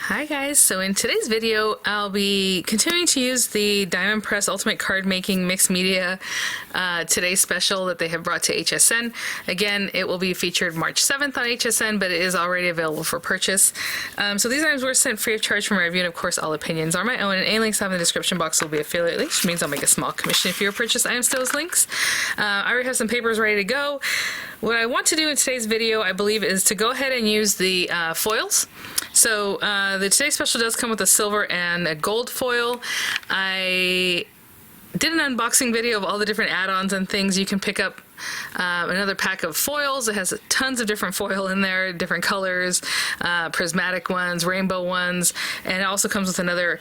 Hi guys, so in today's video I'll be continuing to use the Diamond Press Ultimate Card Making Mixed Media Today Special that they have brought to HSN. Again, it will be featured March 7th on HSN, but it is already available for purchase. So these items were sent free of charge from my review, and of course all opinions are my own, and any links I have in the description box will be affiliate links, which means I'll make a small commission if you purchase items to those links. I already have some papers ready to go. What I want to do in today's video, I believe, is to go ahead and use the foils. So the Today Special does come with a silver and a gold foil. I did an unboxing video of all the different add-ons and things. You can pick up another pack of foils. It has tons of different foil in there, different colors, prismatic ones, rainbow ones, and it also comes with another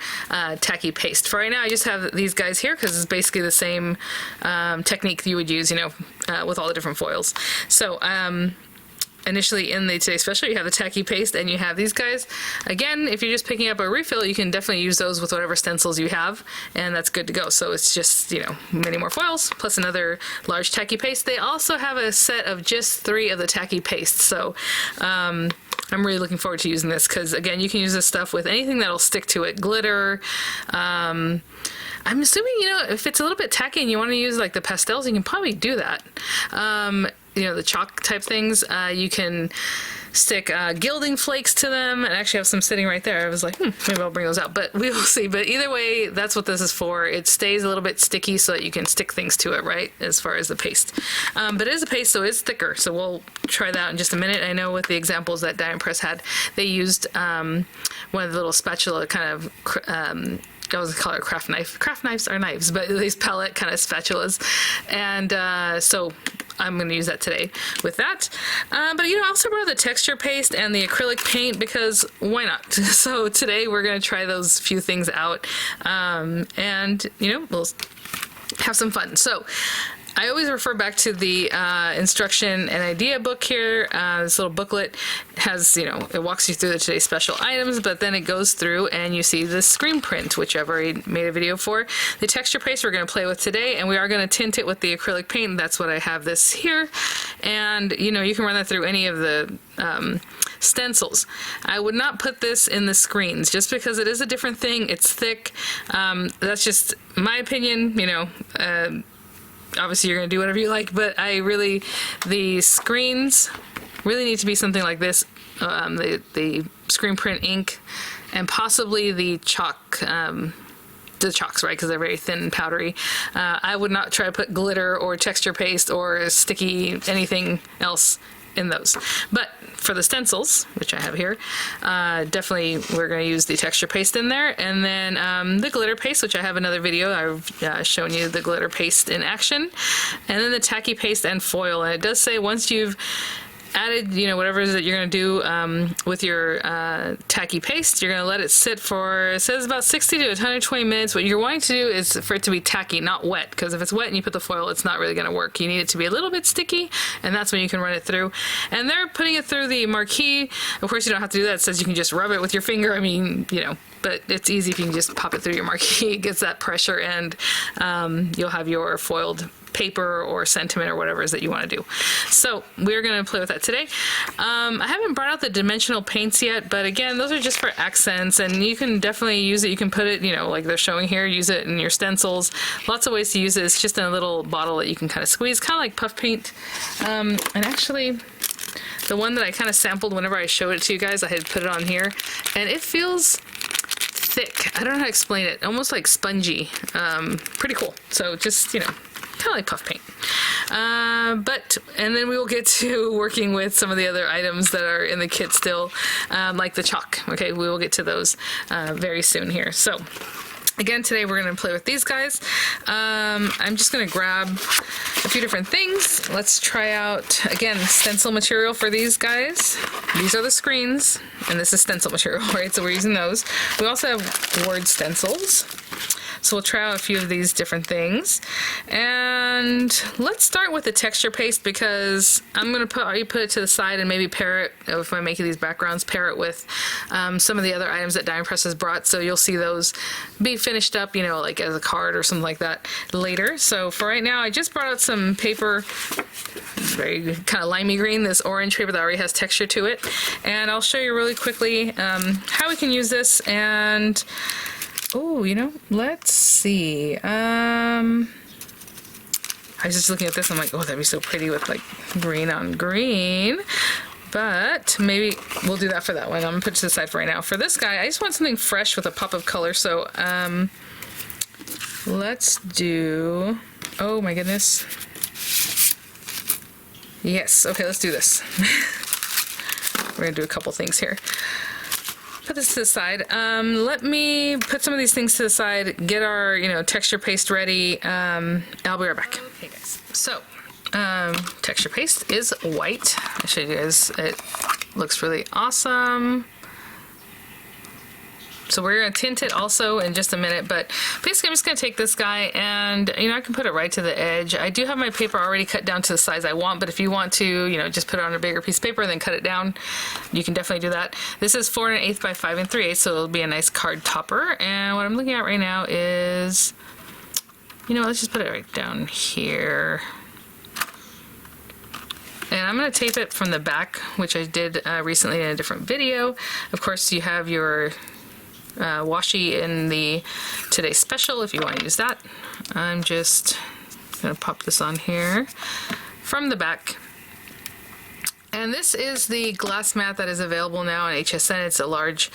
tacky paste. For right now, I just have these guys here because it's basically the same technique you would use, you know, with all the different foils. So initially in the Today Special, you have the tacky paste and you have these guys. Again, if you're just picking up a refill, you can definitely use those with whatever stencils you have, and that's good to go. So it's just, you know, many more foils plus another large tacky paste. They also have a set of just 3 of the tacky paste. So I'm really looking forward to using this because, again, you can use this stuff with anything that'll stick to it. Glitter, I'm assuming, you know, if it's a little bit tacky and you want to use like the pastels, you can probably do that. You know, the chalk type things, you can stick gilding flakes to them, and actually have some sitting right there. I was like, maybe I'll bring those out, but we will see. But either way, that's what this is for. It stays a little bit sticky so that you can stick things to it, right, as far as the paste. But it is a paste, so it's thicker, so we'll try that in just a minute. I know with the examples that Diamond Press had, they used one of the little spatula kind of I was gonna call it a craft knife. Craft knives are knives, but these palette kind of spatulas. And so I'm going to use that today with that. But, you know, I also brought the texture paste and the acrylic paint because why not? So today we're going to try those few things out. And, you know, we'll have some fun. So I always refer back to the instruction and idea book here. This little booklet has, you know, it walks you through the Today Special items, but then it goes through and you see the screen print, which I've already made a video for. The texture paste we're going to play with today, and we are going to tint it with the acrylic paint. That's what I have this here. And, you know, you can run that through any of the stencils. I would not put this in the screens just because it is a different thing. It's thick. That's just my opinion, you know. Obviously you're going to do whatever you like, but the screens really need to be something like this, the screen print ink, and possibly the chalks, right, because they're very thin and powdery. I would not try to put glitter or texture paste or sticky anything else in those. But for the stencils, which I have here, definitely we're going to use the texture paste in there, and then the glitter paste, which I have another video. I've shown you the glitter paste in action, and then the tacky paste and foil. And it does say once you've added, you know, whatever it is that you're going to do with your tacky paste, you're going to let it sit for, it says about 60 to 120 minutes. What you're wanting to do is for it to be tacky, not wet, because if it's wet and you put the foil, it's not really going to work. You need it to be a little bit sticky, and that's when you can run it through. And they're putting it through the marquee. Of course, you don't have to do that. It says you can just rub it with your finger. I mean, you know, but it's easy if you can just pop it through your marquee. It gets that pressure, and you'll have your foiled paper or sentiment or whatever it is that you want to do. So we're going to play with that today. I haven't brought out the dimensional paints yet, but again, those are just for accents, and you can definitely use it. You can put it, you know, like they're showing here, use it in your stencils. Lots of ways to use it. It's just in a little bottle that you can kind of squeeze, kind of like puff paint. And actually, the one that I kind of sampled whenever I showed it to you guys, I had put it on here, and it feels thick. I don't know how to explain it. Almost like spongy. Pretty cool. So just, you know, kind of like puff paint. And then we will get to working with some of the other items that are in the kit still, like the chalk. Okay, we will get to those very soon here. So again, today we're going to play with these guys. I'm just going to grab a few different things. Let's try out, again, stencil material for these guys. These are the screens, and this is stencil material, right? So we're using those. We also have word stencils. So we'll try out a few of these different things. And let's start with the texture paste, because I'm going to put it to the side and maybe pair it, if I'm making these backgrounds, pair it with some of the other items that Diamond Press has brought. So you'll see those be finished up, you know, like as a card or something like that later. So for right now, I just brought out some paper, very kind of limey green, this orange paper that already has texture to it. And I'll show you really quickly how we can use this. And oh, you know, let's see. I was just looking at this, I'm like, oh, that'd be so pretty with like green on green. But maybe we'll do that for that one. I'm gonna put it to the side for right now. For this guy, I just want something fresh with a pop of color. So let's do, oh my goodness. Yes, okay, let's do this. We're gonna do a couple things here. Put this to the side. Let me put some of these things to the side, get our, you know, texture paste ready. I'll be right back. Okay guys, so texture paste is white. I'll show you guys, it looks really awesome. So we're gonna tint it also in just a minute, but basically I'm just gonna take this guy and, you know, I can put it right to the edge. I do have my paper already cut down to the size I want, but if you want to, you know, just put it on a bigger piece of paper and then cut it down, you can definitely do that. This is 4 1/8 by 5 3/8, so it'll be a nice card topper. And what I'm looking at right now is, you know, let's just put it right down here. And I'm going to tape it from the back, which I did recently in a different video. Of course, you have your washi in the Today Special if you want to use that. I'm just going to pop this on here from the back. And this is the glass mat that is available now on HSN. It's a large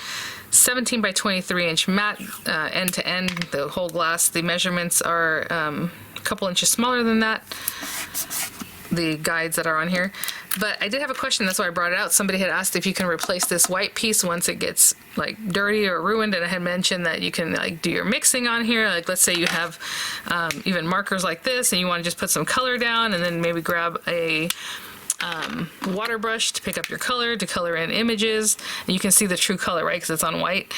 17 by 23 inch mat, end to end, the whole glass. The measurements are a couple inches smaller than that, the guides that are on here. But I did have a question, that's why I brought it out. Somebody had asked if you can replace this white piece once it gets like dirty or ruined, and I had mentioned that you can like do your mixing on here. Like let's say you have even markers like this and you want to just put some color down, and then maybe grab a water brush to pick up your color, to color in images, and you can see the true color, right, because it's on white.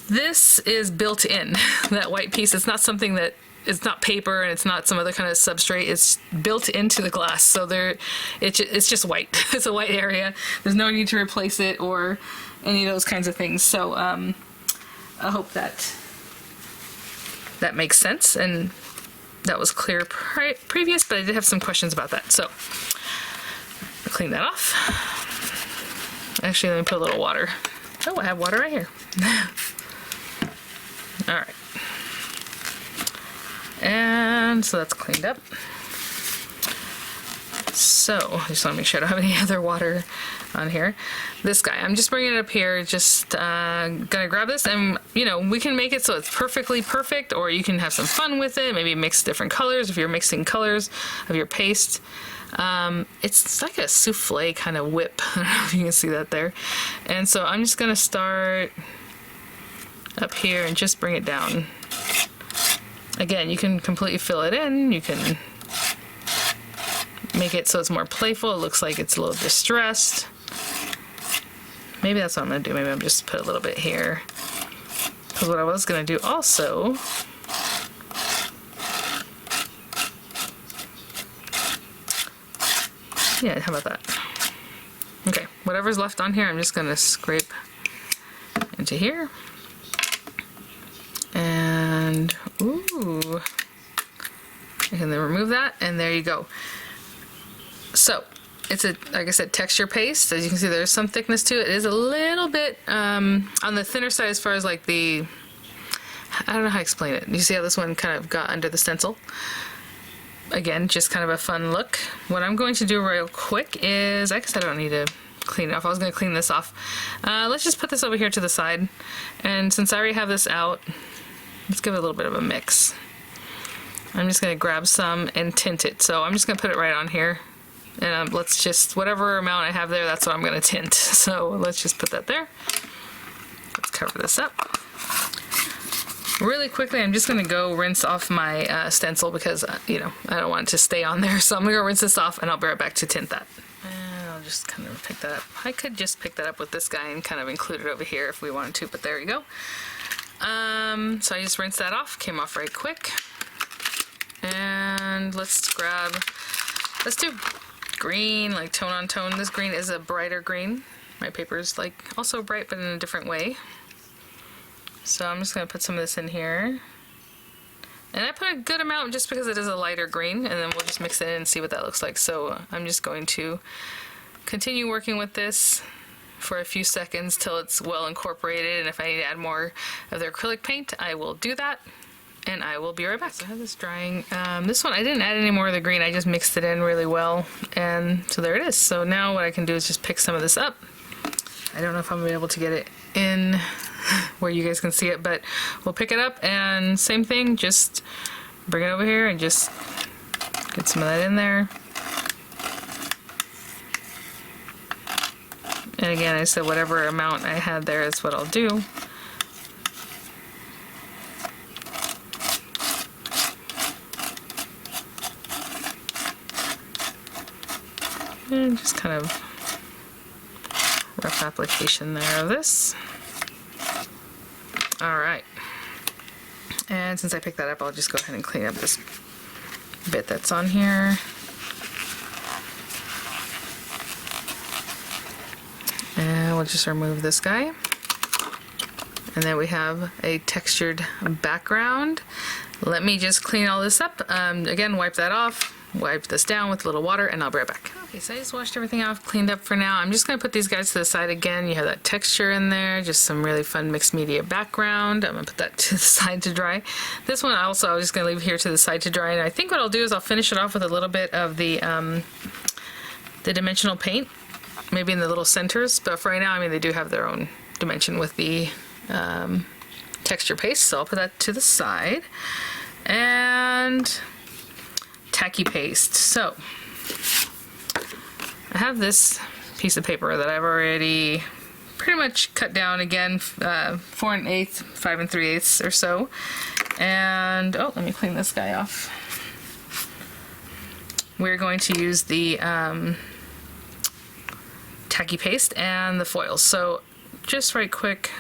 This is built in, that white piece. It's not something that, it's not paper and it's not some other kind of substrate. It's built into the glass, so it's just white. It's a white area. There's no need to replace it or any of those kinds of things. So I hope that makes sense and that was clear previous, but I did have some questions about that. So I'll clean that off. Actually, let me put a little water. Oh, I have water right here. All right. And so that's cleaned up. So I just want to make sure I don't have any other water on here. This guy, I'm just bringing it up here, just gonna grab this, and you know, we can make it so it's perfectly perfect, or you can have some fun with it, maybe mix different colors if you're mixing colors of your paste. It's like a souffle kind of whip. I don't know if you can see that there. And so I'm just gonna start up here and just bring it down. Again, you can completely fill it in. You can make it so it's more playful. It looks like it's a little distressed. Maybe that's what I'm gonna do. Maybe I'm just put a little bit here. Because what I was gonna do also, yeah, how about that? Okay, whatever's left on here, I'm just gonna scrape into here. And, ooh, I can then remove that, and there you go. So, it's a, like I said, texture paste. As you can see, there's some thickness to it. It is a little bit on the thinner side as far as like the, I don't know how to explain it. You see how this one kind of got under the stencil? Again, just kind of a fun look. What I'm going to do real quick is, I guess I don't need to clean it off. I was going to clean this off. Let's just put this over here to the side. And since I already have this out, let's give it a little bit of a mix. I'm just going to grab some and tint it. So I'm just going to put it right on here. And let's just, whatever amount I have there, that's what I'm going to tint. So let's just put that there. Let's cover this up. Really quickly, I'm just going to go rinse off my stencil because, you know, I don't want it to stay on there. So I'm going to go rinse this off and I'll be right back to tint that. And I'll just kind of pick that up. I could just pick that up with this guy and kind of include it over here if we wanted to, but there you go. So I just rinsed that off, came off right quick. And let's do green, like tone on tone. This green is a brighter green. My paper is like also bright, but in a different way. So I'm just gonna put some of this in here. And I put a good amount just because it is a lighter green, and then we'll just mix it in and see what that looks like. So I'm just going to continue working with this for a few seconds till it's well incorporated, and if I need to add more of the acrylic paint, I will do that, and I will be right back. So I have this drying. This one, I didn't add any more of the green, I just mixed it in really well, and so there it is. So now what I can do is just pick some of this up. I don't know if I'm gonna be able to get it in where you guys can see it, but we'll pick it up, and same thing, just bring it over here and just get some of that in there. And again, I said whatever amount I had there is what I'll do. And just kind of rough application there of this. Alright. And since I picked that up, I'll just go ahead and clean up this bit that's on here. And we'll just remove this guy. And then we have a textured background. Let me just clean all this up. Again, wipe that off, wipe this down with a little water, and I'll be right back. Okay, so I just washed everything off, cleaned up for now. I'm just gonna put these guys to the side again. You have that texture in there, just some really fun mixed media background. I'm gonna put that to the side to dry. This one also, I'm just gonna leave here to the side to dry. And I think what I'll do is I'll finish it off with a little bit of the dimensional paint, maybe in the little centers, but for right now, I mean, they do have their own dimension with the texture paste, so I'll put that to the side. And tacky paste. So I have this piece of paper that I've already pretty much cut down again, 4 1/8, 5 3/8 or so. And oh, let me clean this guy off. We're going to use the tacky paste and the foils. So just right quick,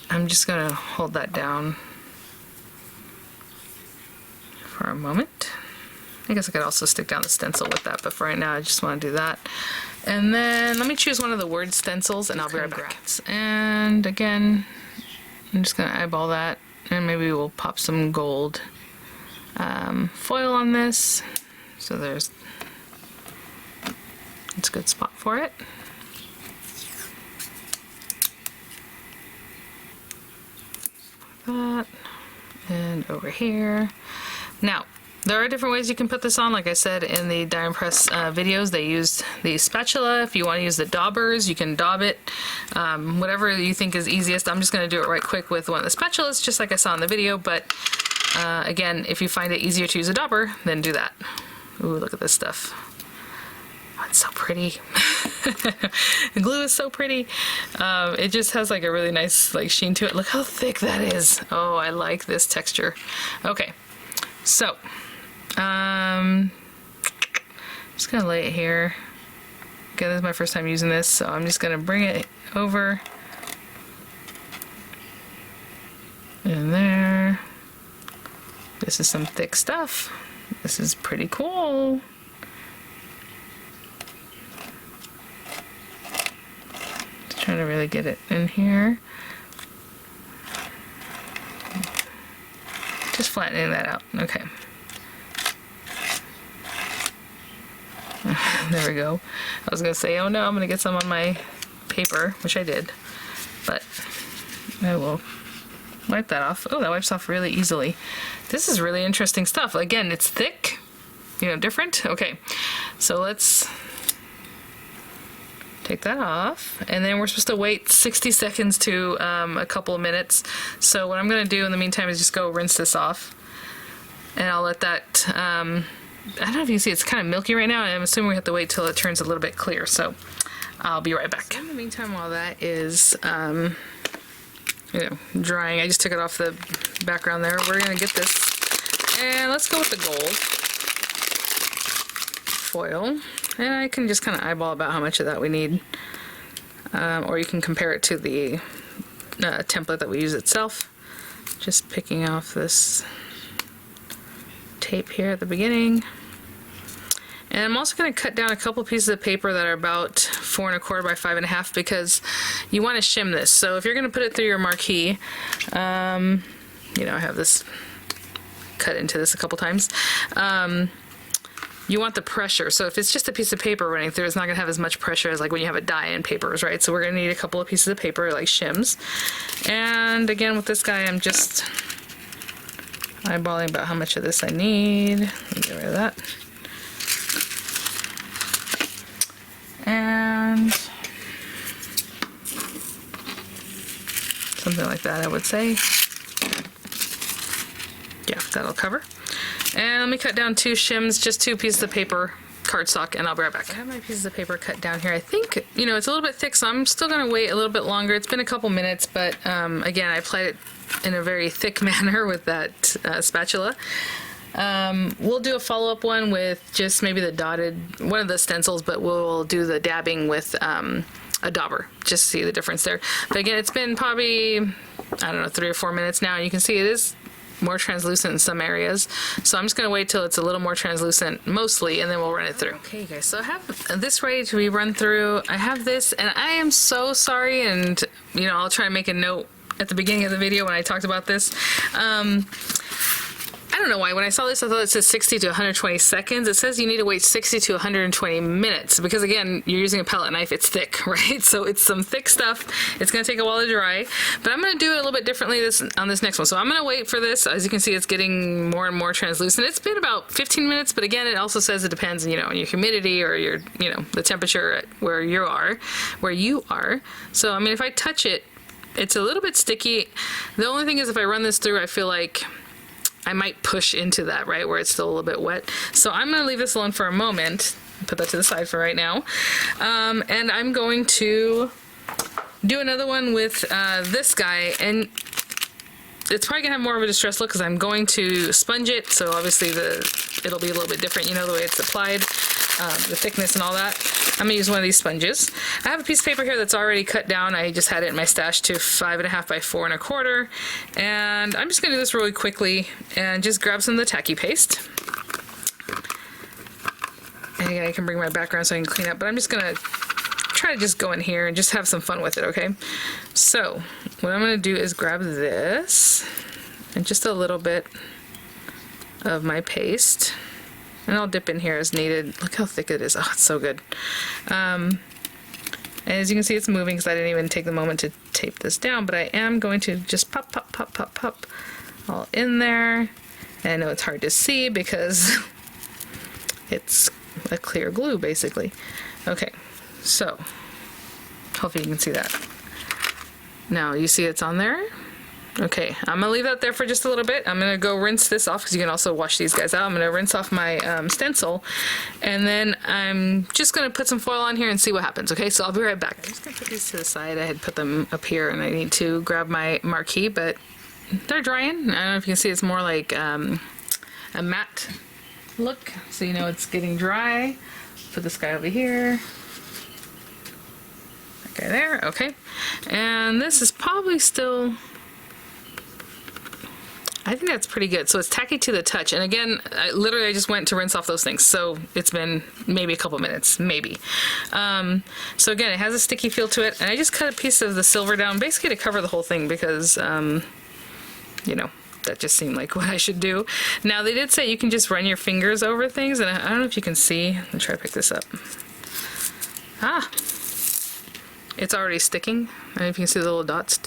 I'm just gonna hold that down for a moment. I guess I could also stick down the stencil with that, but for right now I just want to do that. And then let me choose one of the word stencils and I'll be right back. And again, I'm just gonna eyeball that, and maybe we'll pop some gold foil on this. So it's a good spot for it. That, and over here. Now, there are different ways you can put this on. Like I said in the Diamond Press videos, they used the spatula. If you want to use the daubers, you can daub it. Whatever you think is easiest. I'm just going to do it right quick with one of the spatulas, just like I saw in the video. But again, if you find it easier to use a dauber, then do that. Ooh, look at this stuff. Oh, it's so pretty. The glue is so pretty. It just has like a really nice like sheen to it. Look how thick that is. Oh, I like this texture. Okay, so just gonna lay it here. Again, this is my first time using this, so I'm just gonna bring it over in there. This is some thick stuff. This is pretty cool. Just trying to really get it in here. Just flattening that out. Okay. There we go. I was gonna say, oh no, I'm gonna get some on my paper, which I did, but I will wipe that off. Oh, that wipes off really easily. This is really interesting stuff. Again, it's thick, you know, different. Okay, so let's take that off, and then we're supposed to wait 60 seconds to a couple of minutes. So what I'm gonna do in the meantime is just go rinse this off, and I'll let that I don't know if you can see, it's kind of milky right now, and I'm assuming we have to wait till it turns a little bit clear, so I'll be right back. So in the meantime, while that is you know, drying, I just took it off the background there. We're gonna get this, and let's go with the gold foil, and I can just kind of eyeball about how much of that we need. or you can compare it to the template that we use itself. Just picking off this tape here at the beginning. And I'm also going to cut down a couple pieces of paper that are about 4 1/4 by 5 1/2 because you want to shim this. So if you're going to put it through your marquee, you know, I have this cut into this a couple times. You want the pressure. So if it's just a piece of paper running through, it's not going to have as much pressure as like when you have a die in papers, right? So we're going to need a couple of pieces of paper like shims. And again, with this guy, I'm just eyeballing about how much of this I need. Let me get rid of that. And something like that, I would say. Yeah, that'll cover. And let me cut down 2 shims, just 2 pieces of paper, cardstock, and I'll be right back. I have my pieces of paper cut down here. I think, you know, it's a little bit thick, so I'm still going to wait a little bit longer. It's been a couple minutes, but again, I applied it in a very thick manner with that spatula. We'll do a follow-up one with just maybe the dotted, one of the stencils, but we'll do the dabbing with a dauber, just to see the difference there. But again, it's been probably, I don't know, 3 or 4 minutes now, and you can see it is more translucent in some areas. So I'm just going to wait till it's a little more translucent mostly, and then we'll run it through. Okay guys, so I have this ready to be run through. I have this, and I am so sorry, and you know, I'll try and make a note at the beginning of the video when I talked about this. I don't know why. When I saw this, I thought it says 60 to 120 seconds. It says you need to wait 60 to 120 minutes because, again, you're using a palette knife. It's thick, right? So it's some thick stuff. It's going to take a while to dry. But I'm going to do it a little bit differently on this next one. So I'm going to wait for this. As you can see, it's getting more and more translucent. It's been about 15 minutes, but again, it also says it depends, you know, on your humidity or your, you know, the temperature at where you are. So, I mean, if I touch it, it's a little bit sticky. The only thing is if I run this through, I feel like I might push into that, right, where it's still a little bit wet. So I'm going to leave this alone for a moment, put that to the side for right now. And I'm going to do another one with this guy, and it's probably gonna have more of a distressed look because I'm going to sponge it, so obviously it'll be a little bit different, you know, the way it's applied, the thickness and all that. I'm gonna use one of these sponges. I have a piece of paper here that's already cut down. I just had it in my stash to 5 1/2 by 4 1/4, and I'm just gonna do this really quickly and just grab some of the tacky paste. And again, I can bring my background so I can clean up, but I'm just gonna try to just go in here and just have some fun with it, okay? So what I'm going to do is grab this and just a little bit of my paste, and I'll dip in here as needed. Look how thick it is. Oh, it's so good. And as you can see, it's moving because I didn't even take the moment to tape this down, but I am going to just pop, pop, pop, pop, pop all in there. And I know it's hard to see because it's a clear glue basically. Okay, so hopefully you can see that. Now you see it's on there. Okay, I'm gonna leave that there for just a little bit. I'm gonna go rinse this off because you can also wash these guys out. I'm gonna rinse off my stencil, and then I'm just gonna put some foil on here and see what happens. Okay, so I'll be right back. I'm just gonna put these to the side. I had put them up here, and I need to grab my marquee, but they're drying. I don't know if you can see, it's more like a matte look, so you know it's getting dry. Put this guy over here. Okay, there, okay. And this is probably still, I think that's pretty good. So it's tacky to the touch. And again, I just went to rinse off those things. So it's been maybe a couple minutes, maybe. So again, it has a sticky feel to it. And I just cut a piece of the silver down basically to cover the whole thing because, you know, that just seemed like what I should do. Now they did say you can just run your fingers over things, and I don't know if you can see. Let me try to pick this up. Ah, it's already sticking. I don't know if you can see the little dots.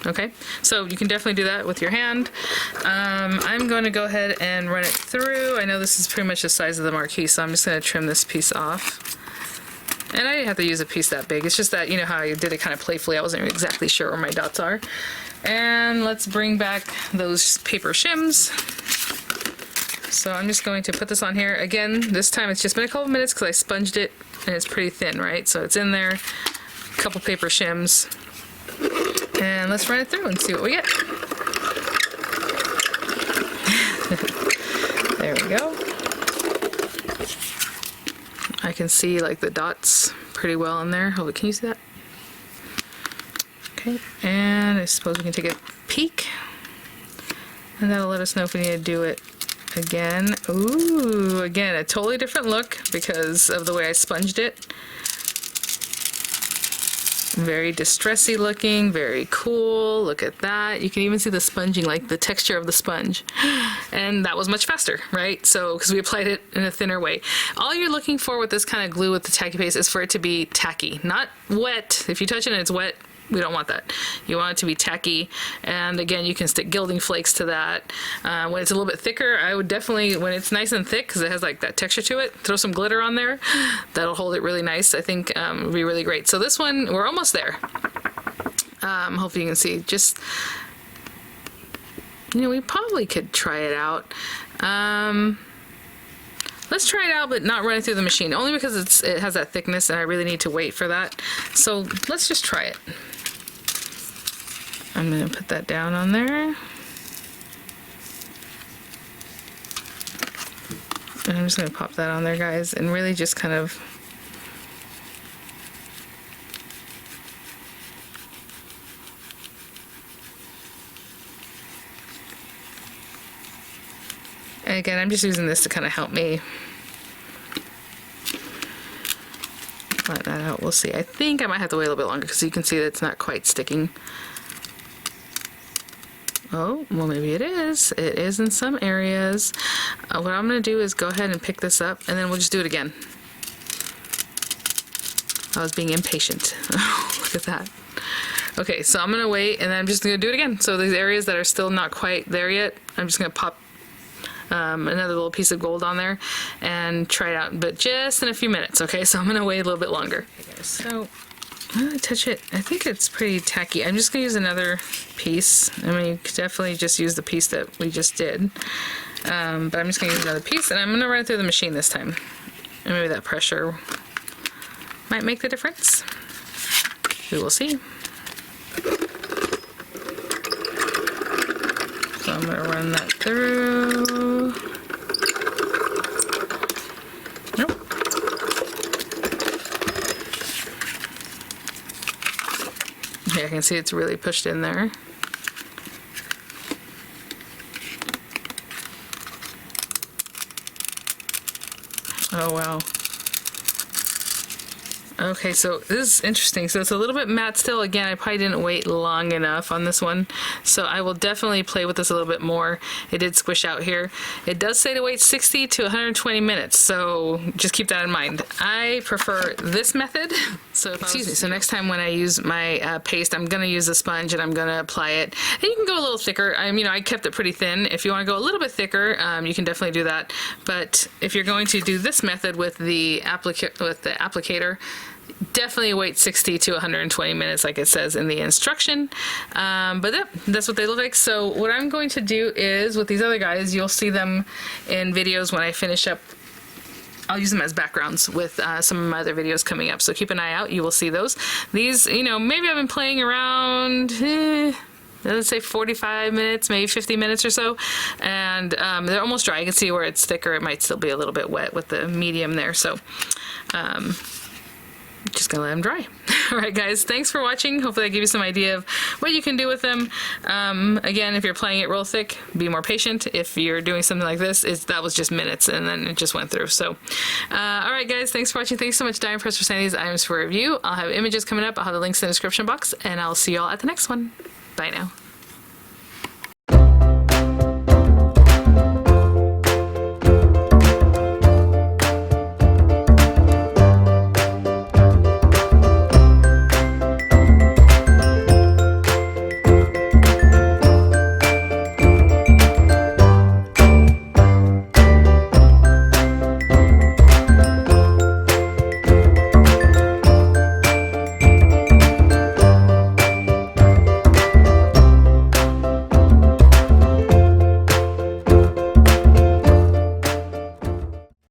Okay, so you can definitely do that with your hand. I'm going to go ahead and run it through. I know this is pretty much the size of the marquee, so I'm just going to trim this piece off. And I didn't have to use a piece that big. It's just that, you know how I did it kind of playfully. I wasn't exactly sure where my dots are. And let's bring back those paper shims. So I'm just going to put this on here. Again, this time it's just been a couple minutes because I sponged it and it's pretty thin, right? So it's in there, a couple paper shims. And let's run it through and see what we get. There we go. I can see like the dots pretty well in there. Oh, can you see that? Okay, and I suppose we can take a peek, and that'll let us know if we need to do it again. Ooh, again, a totally different look because of the way I sponged it. Very distressy looking, very cool. Look at that. You can even see the sponging, like the texture of the sponge. And that was much faster, right? So, because we applied it in a thinner way. All you're looking for with this kind of glue with the tacky paste is for it to be tacky, not wet. If you touch it and it's wet, we don't want that. You want it to be tacky, and again, you can stick gilding flakes to that. When it's a little bit thicker, I would definitely, when it's nice and thick, because it has like that texture to it, throw some glitter on there. That'll hold it really nice. I think would be really great. So this one, we're almost there. Hopefully you can see. Just, you know, we probably could try it out. Let's try it out, but not run it through the machine, only because it has that thickness, and I really need to wait for that. So let's just try it. I'm going to put that down on there. And I'm just going to pop that on there, guys, and really just kind of and again, I'm just using this to kind of help me flatten that out. We'll see. I think I might have to wait a little bit longer because you can see that it's not quite sticking. Oh, well, maybe it is. It is in some areas. What I'm going to do is go ahead and pick this up, and then we'll just do it again. I was being impatient. Look at that. Okay, so I'm going to wait, and then I'm just going to do it again. So these areas that are still not quite there yet, I'm just going to pop another little piece of gold on there and try it out, but just in a few minutes. Okay, so I'm going to wait a little bit longer. Okay, guys, so I'm going to touch it. I think it's pretty tacky. I'm just going to use another piece. I mean, you could definitely just use the piece that we just did. But I'm just going to use another piece, and I'm going to run it through the machine this time. And maybe that pressure might make the difference. We will see. So I'm going to run that through. Nope. Yeah, I can see it's really pushed in there. Oh, wow. Okay, so this is interesting. So it's a little bit matte still. Again, I probably didn't wait long enough on this one. So I will definitely play with this a little bit more. It did squish out here. It does say to wait 60 to 120 minutes. So just keep that in mind. I prefer this method. So excuse me. So next time when I use my paste, I'm going to use a sponge and I'm going to apply it. And you can go a little thicker. I kept it pretty thin. If you want to go a little bit thicker, you can definitely do that. But if you're going to do this method with the applicator, definitely wait 60 to 120 minutes like it says in the instruction. But that's what they look like. So what I'm going to do is with these other guys, you'll see them in videos when I finish up. I'll use them as backgrounds with some of my other videos coming up. So keep an eye out. You will see those. These, maybe I've been playing around, let's say 45 minutes, maybe 50 minutes or so. And they're almost dry. You can see where it's thicker. It might still be a little bit wet with the medium there. So just gonna let them dry. All right, guys, thanks for watching. Hopefully I gave you some idea of what you can do with them. Again, if you're playing it real thick, be more patient. If you're doing something like this, that was just minutes and then it just went through. So, all right, guys, thanks for watching. Thanks so much, Diamond Press, for sending these items for review. I'll have images coming up. I'll have the links in the description box, and I'll see you all at the next one. Bye now.